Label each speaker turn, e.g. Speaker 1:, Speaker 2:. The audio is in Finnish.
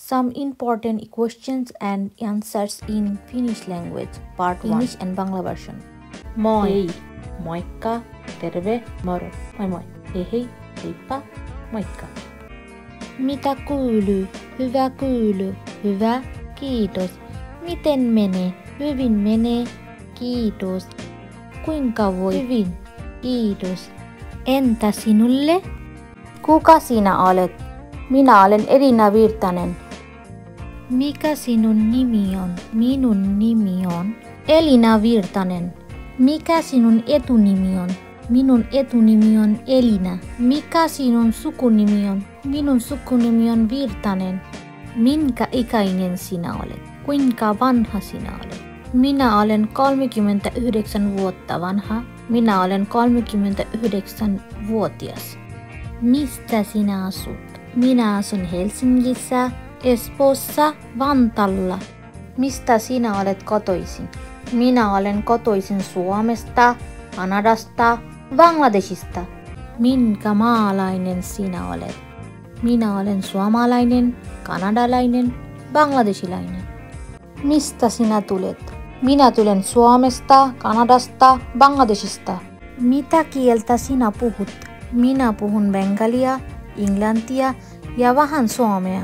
Speaker 1: Some important questions and answers in Finnish language, part 1. Finnish and Bangla version. Moi.
Speaker 2: Hei, moikka, terve, moro. Moi moi. Hei hei, heippa, moikka.
Speaker 1: Mitä kuuluu? Hyvä kuuluu. Hyvä, kiitos. Miten menee? Hyvin menee, kiitos. Kuinka voi? Hyvin, kiitos. Entä sinulle?
Speaker 2: Kuka sinä olet? Minä olen Elina Virtanen.
Speaker 1: Mikä sinun nimi on? Minun nimi on
Speaker 2: Elina Virtanen.
Speaker 1: Mikä sinun etunimi on? Minun etunimi on Elina. Mikä sinun sukunimi on? Minun sukunimi on Virtanen. Minkä ikäinen sinä olet? Kuinka vanha sinä olet? Minä olen 39 vuotta vanha. Minä olen 39-vuotias. Mistä sinä asut? Minä asun Helsingissä, Espoossa, Vantaalla. Mistä sinä olet kotoisin? Minä olen kotoisin Suomesta, Kanadasta, Bangladeshista. Minkä maalainen sinä olet? Minä olen suomalainen, kanadalainen, bangladeshilainen. Mistä sinä tulet? Minä tulen Suomesta, Kanadasta, Bangladeshista. Mitä kieltä sinä puhut? Minä puhun bengalia, englantia ja vähän suomea.